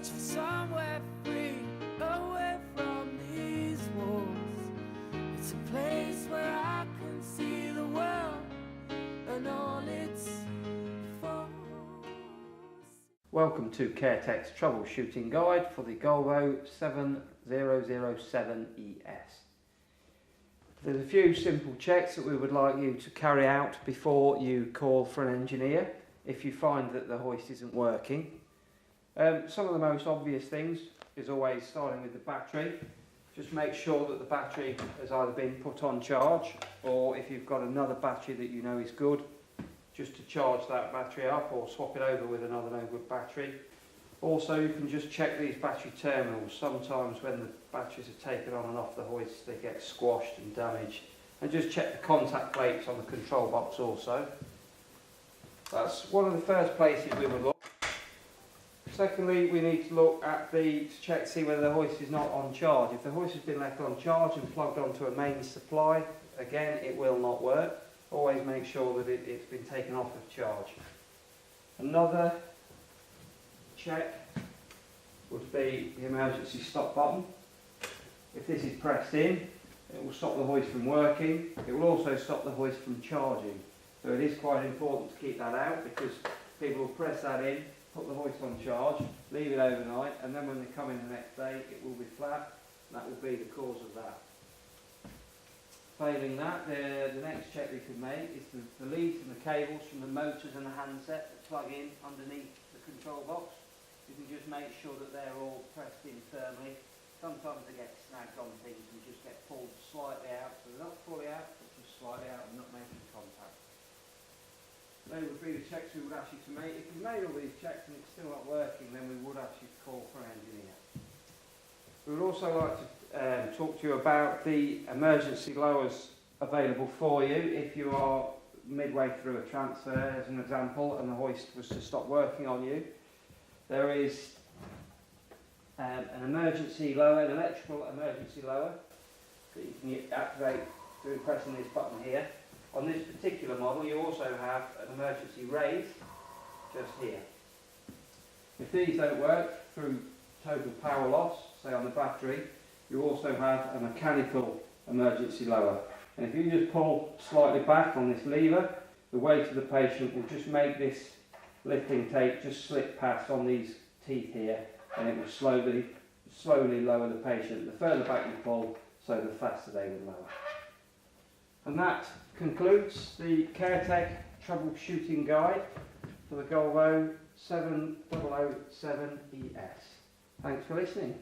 search for somewhere free, away from these walls. It's a place where I can see the world and all its faults. Welcome to CareTech's troubleshooting guide for the golvo7007ES. There's a few simple checks that we would like you to carry out before you call for an engineer if you find that the hoist isn't working. Some of the most obvious things is always starting with the battery. Just make sure that the battery has either been put on charge, or if you've got another battery that you know is good, just to charge that battery up or swap it over with another no good battery. Also, you can just check these battery terminals. Sometimes when the batteries are taken on and off the hoist, they get squashed and damaged. And just check the contact plates on the control box also. That's one of the first places we would look. Secondly, we need to look at to check to see whether the hoist is not on charge. If the hoist has been left on charge and plugged onto a mains supply, again, it will not work. Always make sure that it's been taken off of charge. Another check would be the emergency stop button. If this is pressed in, it will stop the hoist from working. It will also stop the hoist from charging. So it is quite important to keep that out, because people will press that in, put the hoist on charge, leave it overnight, and then when they come in the next day it will be flat. That will be the cause of that. Failing that, the next check we could make is the leads and the cables from the motors and the handset that plug in underneath the control box. You can just make sure that they're all pressed in firmly. Sometimes they get snagged on things and just get pulled slightly out, so they're not fully out, but just slightly out and not making contact. They would be the checks we would ask you to make. If you've made all these checks and it's still not working, then we would ask you to call for an engineer. We would also like to talk to you about the emergency lowers available for you if you are midway through a transfer, as an example, and the hoist was to stop working on you. There is an emergency lower, an electrical emergency lower that you can activate through pressing this button here. On this particular model, you also have an emergency raise just here. If these don't work through total power loss, say on the battery, you also have a mechanical emergency lower. And if you just pull slightly back on this lever, the weight of the patient will just make this lifting tape just slip past on these teeth here, and it will slowly lower the patient. The further back you pull, so the faster they will lower. And that concludes the CareTech troubleshooting guide for the golvo7007ES. Thanks for listening.